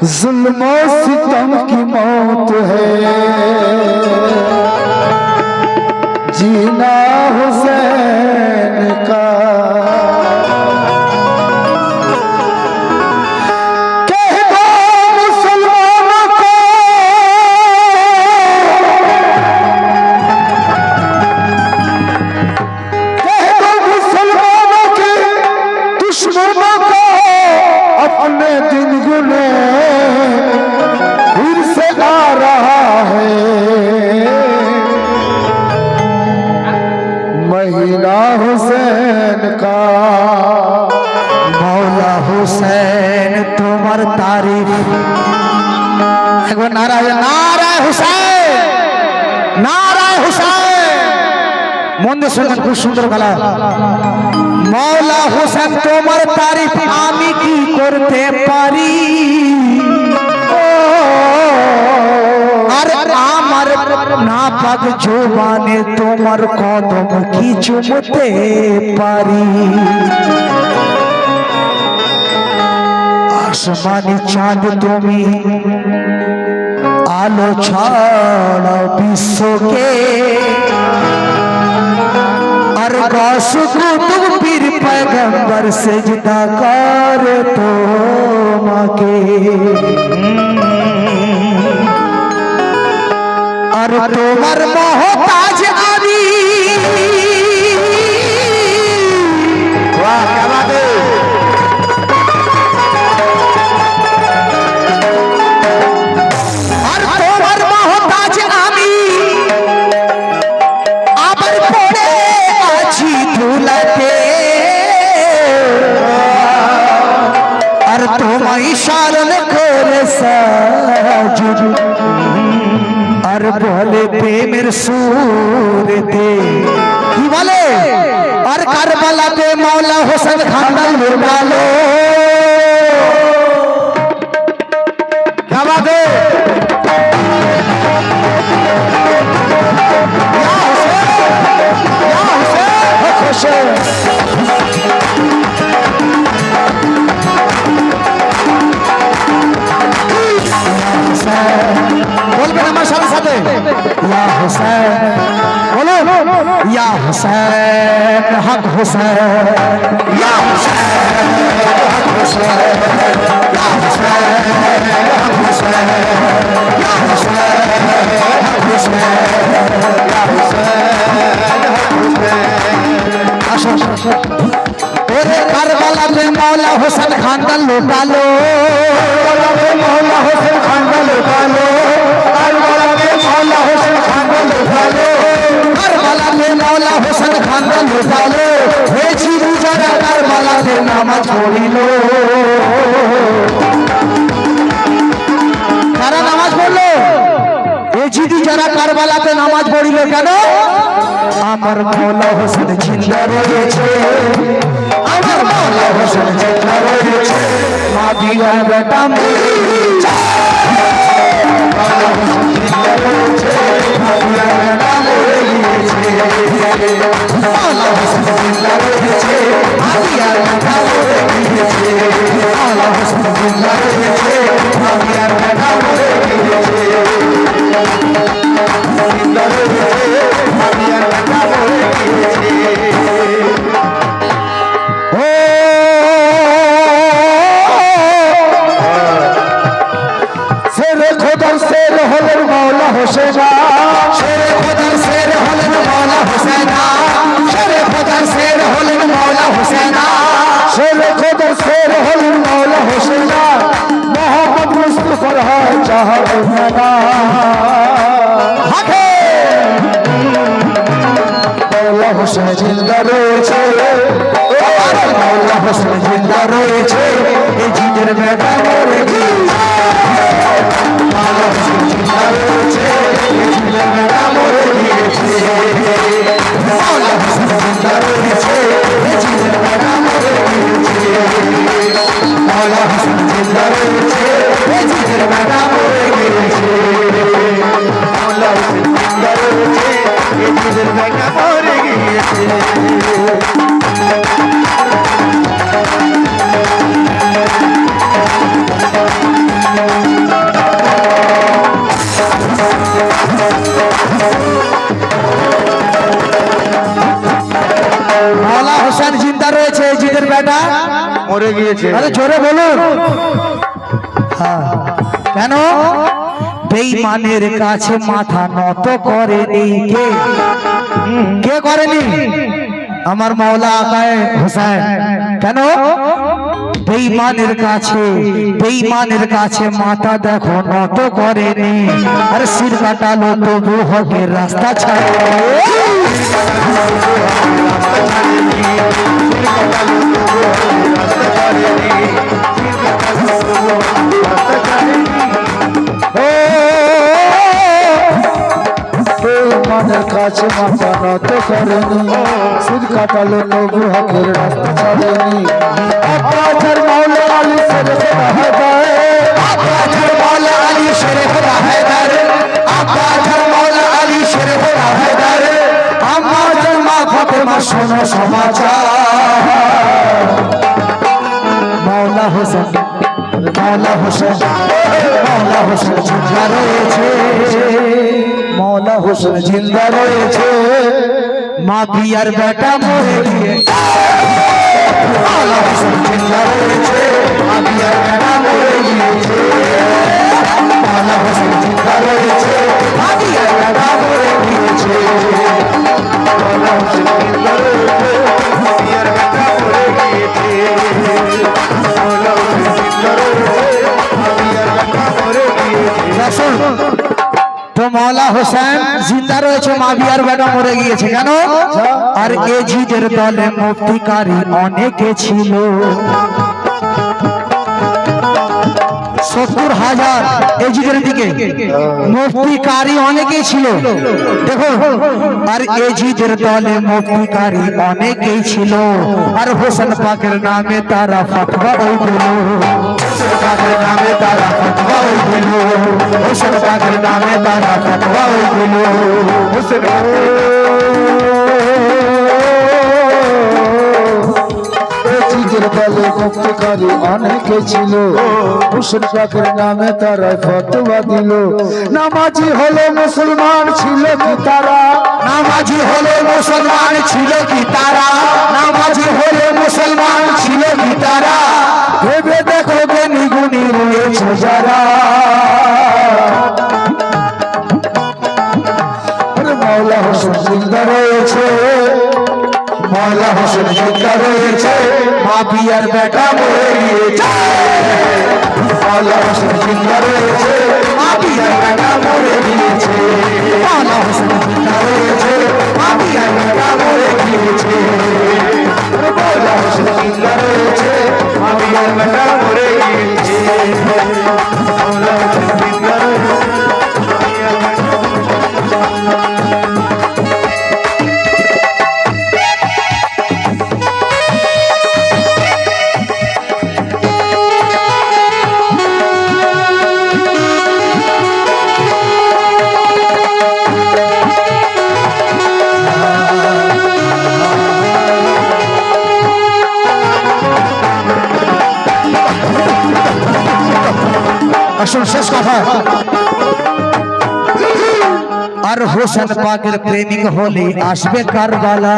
जुल्म सितम की मौत है जीना हुसैन का। कह दो मुसलमानों को कह दो मुसलमानों के दुश्मनों को अपने दिन गुने फिर से आ रहा है। महीना हुसैन का मौला हुसैन तुम्हार तारीफ एक बार नारा नारा हुसैन नारा हुसैन मन দিয়ে শুনবেন খুব সুন্দর গলা। মৌলা হোসেন তোমার তারিফ আমি কি করতে পারি আর আমার না পাক জবানে তোমার কদম কি চুমতে পারি। আসমানি চাঁদ তুমি আলো ছড়াও বিশ্বকে আর গস কুতুব পীর পয়গম্বর সেজদা করে তোমাকে আর তোমার মহতাজ আমি। বাহ क्या बात है। আর তোমার মহতাজ আমি আবার পড়ে আছি ধুলাতে আর তোমায় স্মরণ করে সাজুদ আর বলে প্রেমের সুরেতে কি বলে আর কারবালাতে মৌলা হোসেন খানদান লুটালো। क्या बात है। या हुसैन बोलবেন আমার সাথে সাথে या हुसैन बोलो या हुसैन हक हुसैन या हुसैन हक हुसैन या हुसैन हक हुसैन या हुसैन हक हुसैन या हुसैन हक हुसैन। আসো ওরে কারবালাতে মৌলা হোসেন খানদান লুটালো মৌলা হোসেন খানদান লুটালো কারবালাতে মৌলা হোসেন খানদান লুটালো কারবালাতে মৌলা হোসেন খানদান লুটালো হয়েছি রোজারা কারবালাতে নামাজ পড়িল। কারা নামাজ পড়লো এই জিদি যারা কারবালাতে নামাজ পড়িল কেন আমার মৌলা হোসেন জিন্দা রয়েছে আমার মৌলা হোসেন জিন্দা রয়েছে মাদিয়ার বেটা মৌলা হোসেন জিন্দা রয়েছে মাদিয়ার বেটা রয়েছে মৌলা হোসেন জিন্দা রয়েছে মাদিয়ার বেটা রয়েছে মৌলা হোসেন জিন্দা রয়েছে মাদিয়ার বেটা রয়েছে জিন্দা রয়েছে মাদিয়ার বেটা রয়েছে। शेर हलन मौला हुसैना शेर खुदा शेर हलन मौला हुसैना शेर खुदा शेर हलन मौला हुसैना शेर खुदा शेर हलन मौला हुसैना मोहम्मद मुस्तफा है चाहत मना हके मौला हुसैन जिंदा রয়েছে मौला हुसैन जिंदा রয়েছে এই জিদের বেটা মরে গিয়েছে মৌলা হোসেন জিন্দা রয়েছে এই জিদের বেটা মরে গিয়েছে মৌলা হোসেন জিন্দা রয়েছে এই জিদের বেটা মরে গিয়েছে মৌলা হোসেন জিন্দা রয়েছে এই জিদের বেটা মরে গিয়েছে মৌলা হোসেন জিন্দা রয়েছে এই জিদের বেটা মরে গিয়েছে। মরে গিয়েছে। আরে জোরে বলুন। হ্যাঁ, কেন? বেঈমানের কাছে মাথা নত করেনি কে? কে করেনি? আমার মাওলা আকায়ে হোসেন। কেন? বেঈমানের কাছে মাথা দেখো নত করেনি, আর সির কাটালো তবু হকের রাস্তা ছাড়ে। বেঈমানের কাছে মাথা নত করেনি, সির কাটালো তবু হকের রাস্তা ছাড়েনি। আব্বাজার মাওলা আলী শেরে খোদা হায়দার, আব্বাজার মাওলা আলী শেরে খোদা হায়দার, আব্বাজার মাওলা আলী শেরে খোদা হায়দার, আম্মাজান মা ফাতেমা শোনো সমাচার। মাওলা হোসেন, মাওলা হোসেন, মাওলা হোসেন জিন্দা রয়েছে, মাওলা হোসেন জিন্দা রয়েছে। মা বিয়ার বেটা মরে গিয়ে, মাওলা হোসেন জিন্দা রয়েছে, মা বিয়ার বেটা মরে গিয়েছে। মাওলা হোসেন জিন্দা রয়েছে, মা বিয়ার বেটা মরে গিয়েছে। মাওলা হোসেন জিন্দা রয়েছে, মা বিয়ার বেটা মরে গিয়েছে। মাওলা হোসেন জিন্দা রয়েছে, মা বিয়ার বেটা মরে গিয়েছে। তো মাওলা হোসেন জিন্দা রয়েছে, মা বিয়ার বেটা মরে গিয়েছে। কেন? আর এজিদের দলে মুফতিকারী অনেকে ছিল, 70,000 এজিদের দিকে মুফতিকারী অনেকে ছিল। দেখো, আর এজিদের দলে মুফতিকারী অনেকেই ছিল, আর হোসেন পাকের নামে তারা ফতোয়া ওই দিল, হোসেন পাকের নামে তারা ফতোয়া ওই দিল, হোসেন পাকের নামে তারা ফতোয়া ওই দিল। হোসেন এজিদের দলে মুফতিকারী অনেকে ছিল, হোসেন পাকের নামে তারা ফতোয়া দিল। নামাজি হলো মুসলমান ছিল কি তারা, নামাজি হলে মুসলমান ছিল কি তারা, নামাজি হলে মুসলমান ছিল কি তারা, ভেবে দেখো জ্ঞানী গুণী রয়েছে যারা। আরে মাওলা হোসেন জিন্দা রয়েছে, মাওলা হোসেন জিন্দা রয়েছে, মা বিয়ার বেটা মরে গিয়েছে। মাওলা হোসেন জিন্দা রয়েছে, মা বিয়ার বেটা মরে গিয়েছে। মাওলা হোসেন জিন্দা রয়েছে, মা বিয়ার বেটা মরে গিয়েছে। মাওলা হোসেন জিন্দা রয়েছে, মা বিয়ার বেটা মরে গিয়েছে। মাওলা হোসেন জিন্দা রয়েছে। আসুন শেষ কথা। আর হোসেন পাকের প্রেমিক হলে আসবে কারবালা,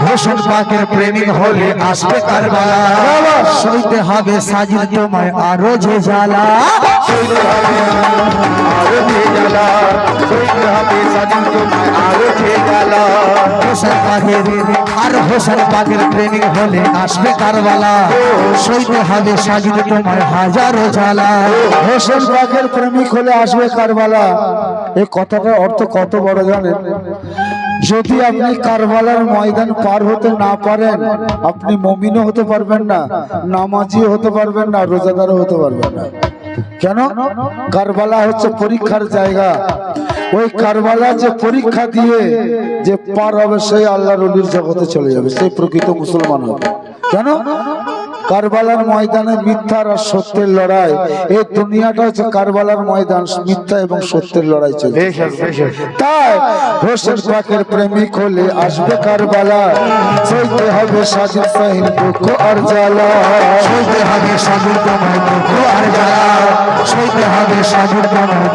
হোসেন পাকের প্রেমিক হলে আসবে কারবালা। সইতে হবে সাজিদ তোমায় আরো যে জ্বালা, সইতে হবে আরো যে জ্বালা, সইতে হবে সাজিদ তোমায় আরো যে জ্বালা। হোসেন পাকের আর হোসেন পাকের প্রেমিক হলে আসবে কারবালা, সইতে হবে সাজিদ তোমায় হাজারো জ্বালা। হোসেন পাকের প্রেমিক হলে আসবে কারবালা। এই কথাটার অর্থ কত বড় জানেন? যদি আপনি কারবালার ময়দান পার হতে না পারেন, আপনি মুমিনও হতে পারবেন না, নামাজিও হতে পারবেন না, রোজাদারও হতে পারবেন না। কেন? কারবালা হচ্ছে পরীক্ষার জায়গা। ওই কারবালা যে পরীক্ষা দিয়ে যে পার হবে, সেই আল্লাহর ওলির জগতে চলে যাবে, সেই প্রকৃত মুসলমান হবে। কেন? কারবালার ময়দানে মিথ্যার আর সত্যের লড়াই। এই দুনিয়াটা হচ্ছে কারবালার ময়দান, মিথ্যা এবং সত্যের লড়াই চলছে। তাই হোসেন পাকের প্রেমিক হলে আসবে কারবালা, সইতে হবে সাজিদ সাহিল দুঃখ আর জ্বালা, সইতে হবে সাজিদ তোমায় দুঃখ আর জ্বালা, সইতে হবে সাজিদ তোমায়